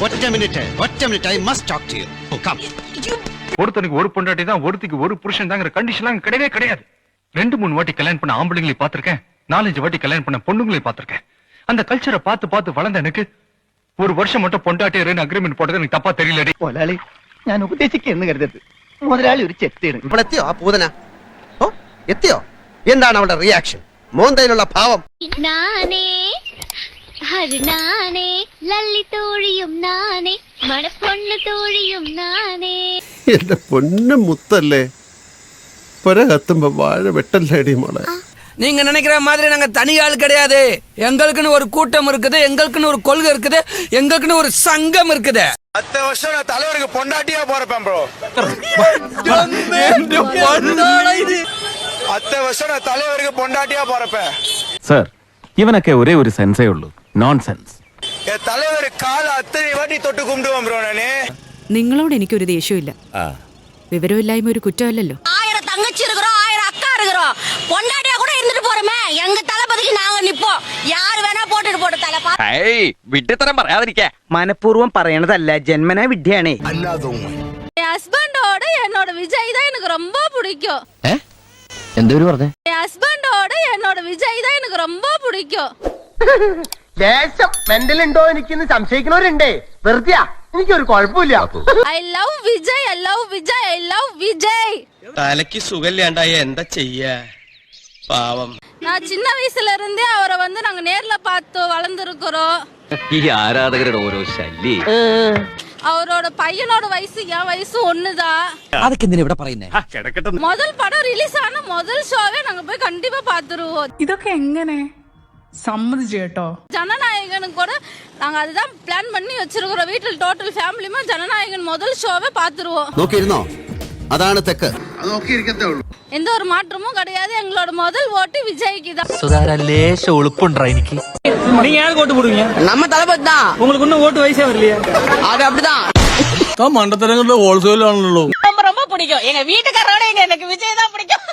ஒற்ற minute I must talk to you. Come. ஒருத்தனுக்கு ஒரு பொண்டாட்டி தான், ஒருத்திக்கு ஒரு புருஷன் தாங்கிற கண்டிஷன்லாம் கிடையவே கிடையாது. 2-3 வாட்டி கல்யாணம் பண்ண ஆம்பளைங்களை பார்த்திருக்கேன், 4-5 வாட்டி கல்யாணம் பண்ண பொண்ணுங்களை பார்த்திருக்கேன். அந்த கல்ச்சரை பார்த்து வளர்ந்த எனக்கு ஒரு வருஷம் மட்டும் പൊണ്ടാട്ടി അഗ്രിമെന്റ് പോട്ടത് എനിക്ക് തപ്പാ തെരിയില്ലടി. മുതലാളി ഞാൻ ഉപദേശിക്കുന്നു കരുതരുത്. മുതലാളി ഒരു ചെത്തിയാണ്. ഇപ്പോഴെത്തിയോ ആ പൂതന? ഓ എത്തിയോ? എന്താണ് അവളുടെ റിയാക്ഷൻ? മോന്തയിലുള്ള ഭാവം? നാനേ ഹരിനാനേ ലല്ലി തോഴിയും നാനേ മണപ്പൊണ്ണു തോഴിയും നാനേ. എന്റെ പൊന്നു മുത്തല്ലേ, പുര കത്തുമ്പോ വാഴ വെട്ടല്ലേടി മോളെ. நீங்க நினைக்கிற மாதிரி நாங்க தனி ஆள் கிடையாது. எங்களுக்குன்னு ஒரு கூட்டம் இருக்குது, எங்களுக்குன்னு ஒரு கொள்கை இருக்குது, எங்களுக்குன்னு ஒரு சங்கம் இருக்குது. 10 வருஷம் நான் தலைவருக்கு பொண்டாட்டியா போறப்பேன் ப்ரோ. 10 வருஷம் நான் தலைவருக்கு பொண்டாட்டியா போறப்பேன். സാർ, ഇവനൊക്കെ ഒരേ ഒരു സെൻസേ ഉള്ളൂ, നോൺസെൻസ്. தலைவர் கால அத்தனை வாட்டி தொட்டு கும்பிடுவோம் ப்ரோ நானு. നിങ്ങളോട് എനിക്കൊരു ദേഷ്യമില്ല. വിവരമില്ലായ്മ ഒരു കുറ്റമല്ലല്ലോ. 1000 തങ്ങച്ചി இருக்கிறோம், 1000 அக்கா இருக்கிறோம், பொண்டாட்டியா கூட இருந்துட்டு போறோமே. எங்க தளபதிக்கு நாங்க நிப்போம். யார் வேணா போட்டுட்டு போட்டு தலை. വിഡ്ഢിത്തരം പറയാതിരിക്കാ. മനഃപൂർവ്വം പറയണതല്ല, ജന്മനാ വിഡ്ഢിയാണേ. என் ஹஸ்பண்டோட என்னோட விஜய் தான் எனக்கு ரொம்ப பிடிக்கும். എന്തോരു പറഞ്ഞേ? என் ஹஸ்பண்டோட என்னோட விஜய் தான் எனக்கு ரொம்ப பிடிக்கும். ദേശം മെന്റലുണ്ടോ എനിക്കിന്ന് സംശയിക്കണവരുണ്ടേ. വെറുതെയാ, എനിക്കൊരു കുഴപ്പമില്ല. I love Vijay, I love Vijay, I love Vijay. തലക്ക് സുഖമില്ലാണ്ടായ എന്താ ചെയ്യാ പാവം. நான் சின்ன வயசுல இருந்தே அவரை வந்து நாங்க நேர்ல பார்த்து வளர்ந்துருக்கிறோம். ഈ ആരാധകരുടെ ഓരോ ശല്യം. அவரோட பையனோட வயசு என் வயசு ஒண்ணுதான். അതൊക്കെ എന്തിനാ ഇവിടെ പറയുന്നേ? முதல் படம் ரிலீஸ் ஆன முதல் ஷோவே நாங்க போய் கண்டிப்பா பாத்துருவோம். ഇതൊക്കെ എങ്ങനെ സമ്മതിച്ചു കേട്ടോ. ஜனநாயகனுக்கு கூட நாங்க அதுதான் பிளான் பண்ணி வச்சிருக்கிறோம். வீட்டில் டோட்டல் ஃபேமிலியுமே ஜனநாயகன் முதல் ஷோவே பாத்துருவோம். നോക്കിയിരുന്നോ? അതാണ് തെക്ക്. எந்த ஒரு மாற்றமும் கிடையாது. எங்களோட முதல் ஓட்டு விஜய்க்கு தான். സുധാരലേശ ഉളുപ്പുണ്ടാ എനിക്ക്. நீங்க யாருக்கு ஓட்டு போடுவீங்க? நம்ம தளபதி தான். உங்களுக்கு இன்னும் ஓட்டு வயசே வரலையா? அது அப்படிதான். மண்டத்தரங்கள்ல ஹோல்சேல் ஆனല്ലോ. ரொம்ப பிடிக்கும். எங்க வீட்டுக்காரோட எனக்கு விஜய் தான் பிடிக்கும்.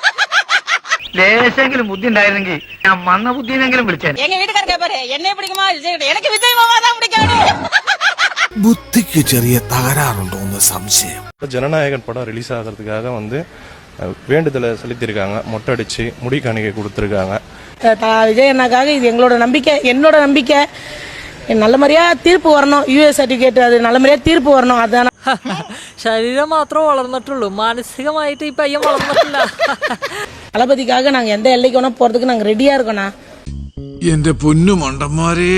ലേശെങ്കിലും ബുദ്ധി ഉണ്ടായിരുന്നെങ്കിൽ ഞാൻ മന്ന ബുദ്ധിനെങ്കിലും വിളിച്ചേ. எங்க வீட்டுக்காரங்க பாரு, என்ன பிடிக்குமா விஜய்? எனக்கு விஜய் மாமா தான் பிடிக்கும். ബുദ്ധിക്ക് ചെറിയ തകരാറുണ്ടോ എന്ന് സംശയം. ஜனநாயகன் படம் ரிலீஸ் ஆகிறதுக்காக வந்து வேண்டுதலை செலுத்திருக்காங்க, மொட்டை அடிச்சு முடி காணிக்கை கொடுத்துருக்காங்க. விஜய் அண்ணாக்காக இது எங்களோட நம்பிக்கை, என்னோட நம்பிக்கை. நல்ல மாதிரியா தீர்ப்பு வரணும். യുഎസ് സർട്ടിഫിക്കറ്റ് അത് நல்ல மாதிரியா தீர்ப்பு வரணும். അതാണ്. ശരീരം മാത്രമേ വളർന്നിട്ടുള്ളൂ, മാനസികമായിട്ട് ഈ പയ്യൻ വളർന്നിട്ടില്ല. தளபதிக்காக நாங்க எந்த எல்லைக்கு வேணா போறதுக்கு நாங்க ரெடியா இருக்கோம்னா. എന്റെ പൊന്നു മണ്ടന്മാരേ,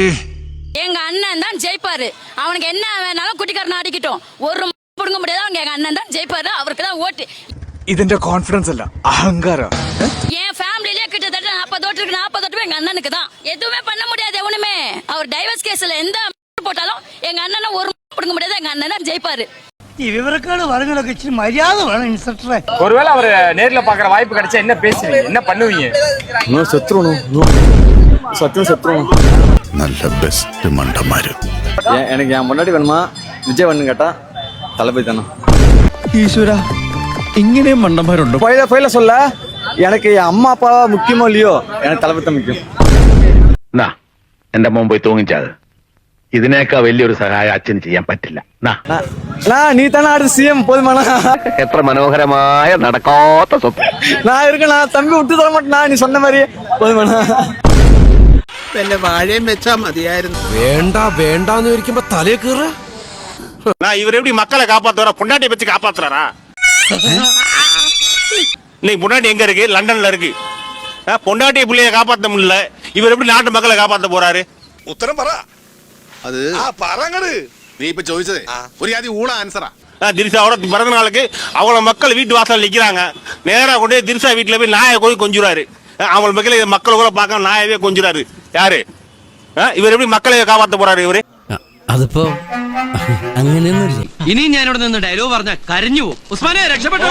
எங்க அண்ணன் தான் ஜெயிப்பாரு. அவனுக்கு என்ன வேணாலும் குட்டிக்காரன் அடிக்கட்டும், ஒரு புடுங்க முடியாது. அவங்க எங்க அண்ணன் தான் ஜெயிப்பாரு, அவருக்கு தான் ஓட்டு. ഇതിന്റെ കോൺഫിഡൻസ് അല്ല, അഹങ്കാരം. என் ஃபேமிலிலே கிட்டத்தட்ட 40 ஓட்டு இருக்கு. 40 ஓட்டு எங்க அண்ணனுக்கு தான். எதுவுமே பண்ண முடியாது எவனுமே. அவர் டைவர்ஸ் கேஸ்ல எந்த போட்டாலும் எங்க அண்ணனை ஒரு புடுங்க முடியாது. எங்க அண்ணன் தான் ஜெயிப்பாரு. ഇവരൊക്കെയാണ് வருகிற கட்சி மரியாதை வேணும் இன்ஸ்பெக்டர். ஒருவேளை அவர் நேர்ல பாக்குற வாய்ப்பு கிடைச்சா என்ன பேசுவீங்க, என்ன பண்ணுவீங்க? സത്യം നല്ല ബെസ്റ്റ് മണ്ടന്മാര്. எனக்கு என் முன்னாடி வேணுமா விஜய் வேணும் கேட்டா தளபதி தானே. ഈശ്വര, ഇങ്ങനെയും മണ്ടന്മാരുണ്ടോ? போயில சொல்ல, எனக்கு என் அம்மா அப்பா முக்கியமோ இல்லையோ, எனக்கு தளபதி தான் முக்கியம். എന്റെ മോൻ പോയി തൂങ്ങിച്ചാത്. ഇതിനേക്കാൾ വലിയൊരു സഹായം അച്ഛന് ചെയ്യാൻ പറ്റില്ല. நீ தானே அடுத்த சிஎம், போதுமானா? എത്ര മനോഹരമായ നടക്കാത്ത സ്വപ്നം. நான் இருக்கேன், தம்பி விட்டு தர மாட்டேனா, நீ சொன்ன மாதிரி. போதுமானா? വല്ല വാഴയും വെച്ചാ മതിയായിരുന്നു. வேண்டா வேண்டான்னு இருக்குമ്പോ തലേ കീറ. நான் இவர் எப்படி மக்களை காப்பாத்துறா, பொண்டாட்டியை பத்தி காப்பாத்துறாரா? இன்னைக்கு பொண்டாட்டி எங்க இருக்கு? லண்டன்ல இருக்கு. பொண்டாட்டியை பிள்ளைய காப்பாற்ற முடியல, இவர் எப்படி நாட்டு மக்களை காப்பாற்ற போறாரு? ഉത്തരം പറ. അത് പറങ്ങട്. നീ ഇപ്പൊ ചോദിച്ചതേ ഒരു ആദ്യ ഊള ആൻസറാ. திரிசாவோட பிறந்த நாளுக்கு அவங்கள மக்கள் வீட்டு வாசல் நிக்கிறாங்க. நேரா கொண்டு திரிசா வீட்டுல போய் நாயை போய் கொஞ்சுறாரு. அவங்க மக்கள் கூட பார்க்க நாயவே கொஞ்சுறாரு. யாரு இவர்? எப்படி மக்களை காப்பாற்ற போறாரு இவரு? അതിപ്പോ അങ്ങനെയൊന്നുമില്ല. ഇനി ഞാനിവിടെ നിന്ന് ഡയലോഗ് പറഞ്ഞ കരഞ്ഞു പോകും. ഉസ്മാനെ രക്ഷപ്പെട്ടോ.